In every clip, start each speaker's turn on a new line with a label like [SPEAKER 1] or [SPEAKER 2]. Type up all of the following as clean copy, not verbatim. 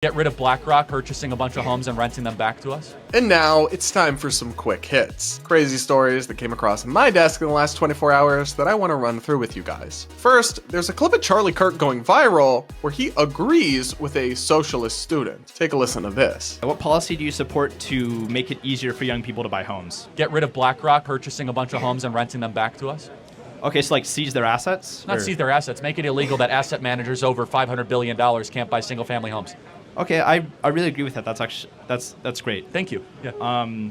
[SPEAKER 1] Get rid of BlackRock purchasing a bunch of homes and renting them back to us.
[SPEAKER 2] And now it's time for some quick hits. Crazy stories that came across my desk in the last 24 hours that I want to run through with you guys. First, there's a clip of Charlie Kirk going viral where he agrees with a socialist student. Take a listen to this.
[SPEAKER 3] What policy do you support to make it easier for young people to buy homes?
[SPEAKER 1] Get rid of BlackRock purchasing a bunch of homes and renting them back to us.
[SPEAKER 3] Okay, so like seize their assets?
[SPEAKER 1] Not seize their assets. Make it illegal that asset managers over $500 billion can't buy single family homes.
[SPEAKER 3] Okay, I really agree with that. That's actually that's great.
[SPEAKER 1] Thank you. Yeah.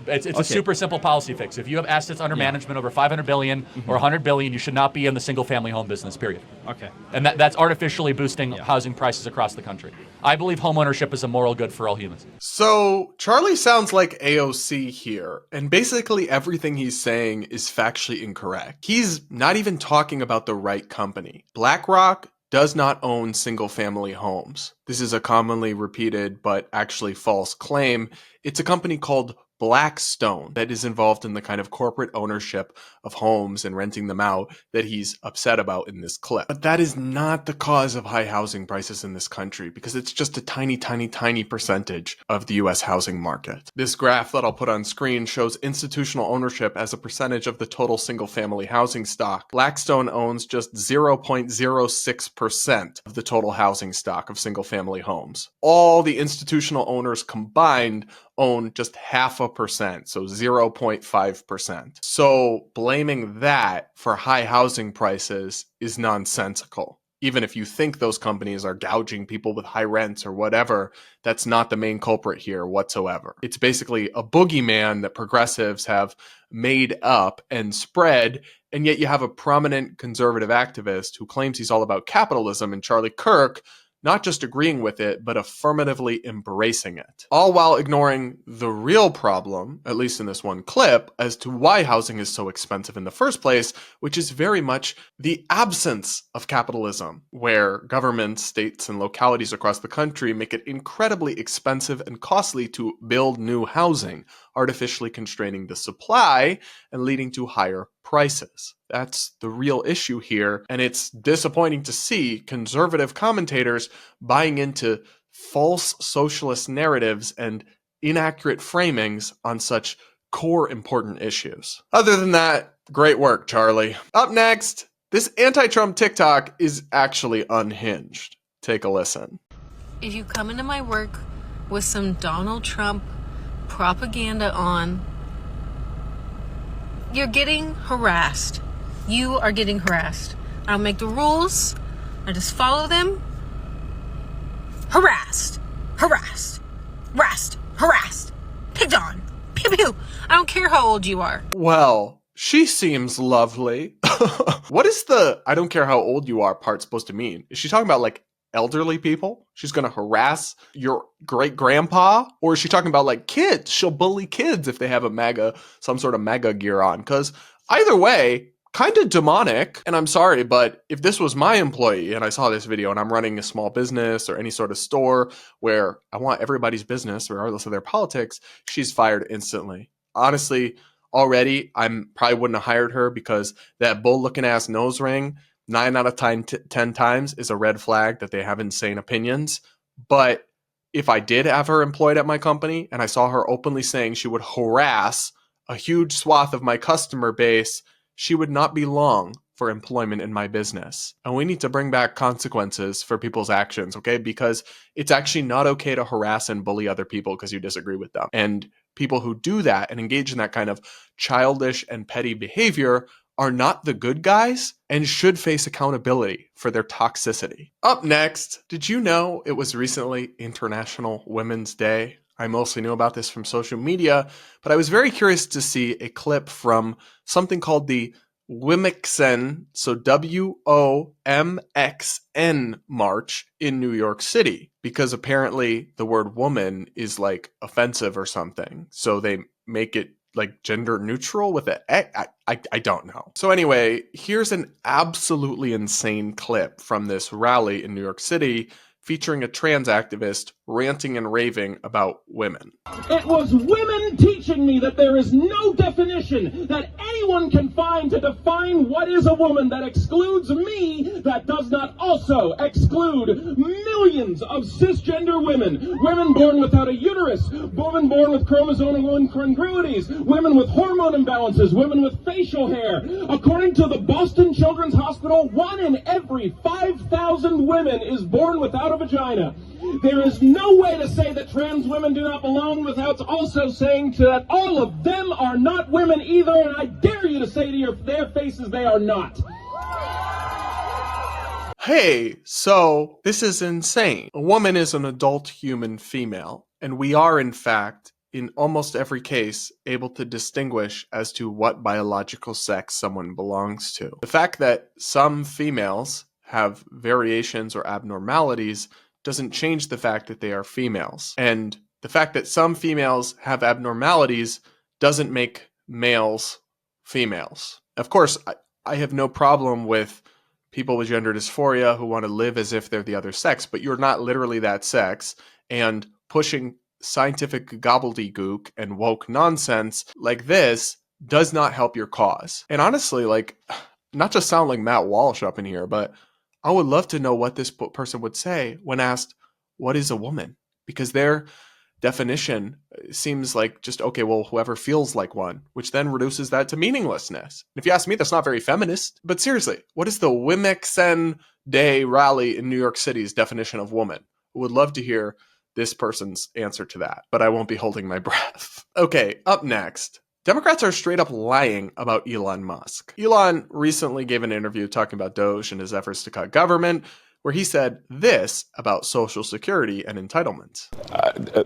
[SPEAKER 1] It's a super simple policy fix. If you have assets under management over $500 billion or $100 billion, you should not be in the single family home business, period.
[SPEAKER 3] Okay.
[SPEAKER 1] And that's artificially boosting housing prices across the country. I believe homeownership is a moral good for all humans.
[SPEAKER 2] So Charlie sounds like AOC here, and basically everything he's saying is factually incorrect. He's not even talking about the right company. BlackRock does not own single-family homes. This is a commonly repeated but actually false claim. It's a company called Blackstone that is involved in the kind of corporate ownership of homes and renting them out that he's upset about in this clip. But that is not the cause of high housing prices in this country, because it's just a tiny, tiny, tiny percentage of the US housing market. This graph that I'll put on screen shows institutional ownership as a percentage of the total single-family housing stock. Blackstone owns just 0.06% of the total housing stock of single-family homes. All the institutional owners combined own just 0.5%, so 0.5%. So blaming that for high housing prices is nonsensical. Even if you think those companies are gouging people with high rents or whatever, that's not the main culprit here whatsoever. It's basically a boogeyman that progressives have made up and spread, and yet you have a prominent conservative activist who claims he's all about capitalism, and Charlie Kirk not just agreeing with it, but affirmatively embracing it. All while ignoring the real problem, at least in this one clip, as to why housing is so expensive in the first place, which is very much the absence of capitalism, where governments, states, and localities across the country make it incredibly expensive and costly to build new housing, artificially constraining the supply and leading to higher prices. That's the real issue here, and it's disappointing to see conservative commentators buying into false socialist narratives and inaccurate framings on such core important issues. Other than that, great work, Charlie. Up next, this anti-Trump TikTok is actually unhinged. Take a listen.
[SPEAKER 4] If you come into my work with some Donald Trump propaganda on, you're getting harassed. You are getting harassed. I don't make the rules. I just follow them. Harassed. Harassed. Harassed. Harassed. Picked on. Pew pew. I don't care how old you are.
[SPEAKER 2] Well, she seems lovely. What is the I don't care how old you are part supposed to mean? Is she talking about like elderly people? She's going to harass your great grandpa? Or is she talking about like kids? She'll bully kids if they have some sort of MAGA gear on. Because either way, kind of demonic. And I'm sorry, but if this was my employee and I saw this video and I'm running a small business or any sort of store where I want everybody's business, regardless of their politics, she's fired instantly. Honestly, already, I probably wouldn't have hired her because that bull-looking ass nose ring, 9 out of 10 times is a red flag that they have insane opinions. But if I did have her employed at my company and I saw her openly saying she would harass a huge swath of my customer base, she would not be long for employment in my business. And we need to bring back consequences for people's actions, okay? Because it's actually not okay to harass and bully other people because you disagree with them. And people who do that and engage in that kind of childish and petty behavior are not the good guys and should face accountability for their toxicity. Up next, did you know it was recently International Women's Day? I mostly knew about this from social media, but I was very curious to see a clip from something called the Womxn, so WOMXN March in New York City, because apparently the word woman is like offensive or something. So they make it like gender neutral with it. I don't know. So anyway, here's an absolutely insane clip from this rally in New York City featuring a trans activist ranting and raving about women.
[SPEAKER 5] It was women teaching me that there is no definition that anyone can find to define what is a woman that excludes me, that does not also exclude millions of cisgender women. Women born without a uterus, women born with chromosomal incongruities, women with hormone imbalances, women with facial hair. According to the Boston Children's Hospital, 1 in every 5,000 women is born without a vagina. There is no way to say that trans women do not belong without also saying that all of them are not women either, and I dare you to say to their faces they are not.
[SPEAKER 2] Hey, so this is insane. A woman is an adult human female, and we are, in fact, in almost every case, able to distinguish as to what biological sex someone belongs to. The fact that some females have variations or abnormalities doesn't change the fact that they are females. And the fact that some females have abnormalities doesn't make males females. Of course, I have no problem with people with gender dysphoria who want to live as if they're the other sex, but you're not literally that sex, and pushing scientific gobbledygook and woke nonsense like this does not help your cause. And honestly, like, not to sound like Matt Walsh up in here, but I would love to know what this person would say when asked, what is a woman? Because their definition seems like just, okay, well, whoever feels like one, which then reduces that to meaninglessness. If you ask me, that's not very feminist. But seriously, what is the Wimexen Day rally in New York City's definition of woman? I would love to hear this person's answer to that, but I won't be holding my breath. Okay, up next. Democrats are straight up lying about Elon Musk. Elon recently gave an interview talking about Doge and his efforts to cut government, where he said this about Social Security and entitlements.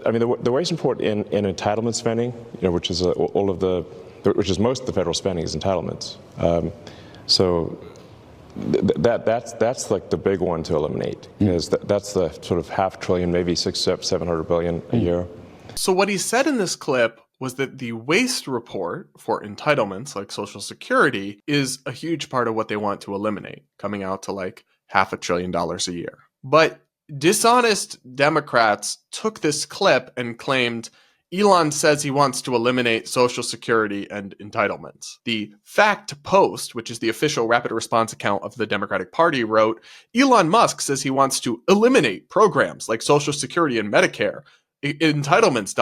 [SPEAKER 6] I mean, the waste report in entitlement spending, which is which is most of the federal spending is entitlements. That's like the big one to eliminate, because that's the sort of $500 billion, maybe $700 billion a year.
[SPEAKER 2] So what he said in this clip was that the waste report for entitlements like Social Security is a huge part of what they want to eliminate, coming out to like $500 billion a year. But dishonest Democrats took this clip and claimed Elon says he wants to eliminate Social Security and entitlements. The Fact Post, which is the official rapid response account of the Democratic Party, wrote, Elon Musk says he wants to eliminate programs like Social Security and Medicare. Entitlements, ...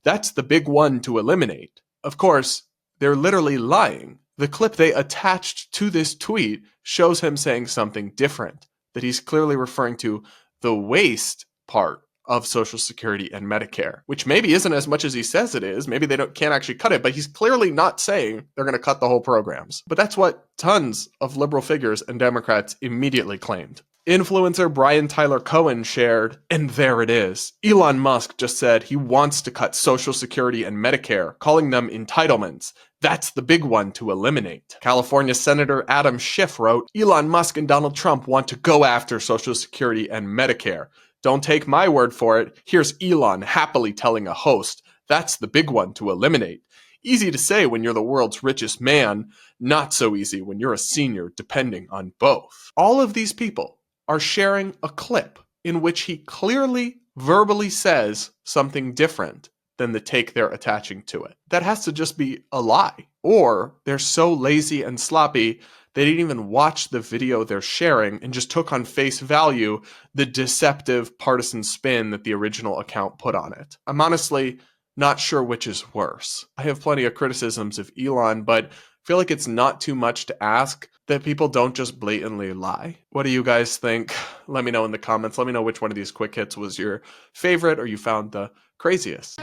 [SPEAKER 2] That's the big one to eliminate. Of course, they're literally lying. The clip they attached to this tweet shows him saying something different, that he's clearly referring to the waste part of Social Security and Medicare, which maybe isn't as much as he says it is. Maybe they can't actually cut it, but he's clearly not saying they're going to cut the whole programs. But that's what tons of liberal figures and Democrats immediately claimed. Influencer Brian Tyler Cohen shared, and there it is. Elon Musk just said he wants to cut Social Security and Medicare, calling them entitlements. That's the big one to eliminate. California Senator Adam Schiff wrote, Elon Musk and Donald Trump want to go after Social Security and Medicare. Don't take my word for it. Here's Elon happily telling a host, that's the big one to eliminate. Easy to say when you're the world's richest man, not so easy when you're a senior depending on both. All of these people are sharing a clip in which he clearly verbally says something different than the take they're attaching to it. That has to just be a lie. Or they're so lazy and sloppy, they didn't even watch the video they're sharing and just took on face value the deceptive partisan spin that the original account put on it. I'm honestly not sure which is worse. I have plenty of criticisms of Elon, but I feel like it's not too much to ask that people don't just blatantly lie. What do you guys think? Let me know in the comments. Let me know which one of these quick hits was your favorite or you found the craziest.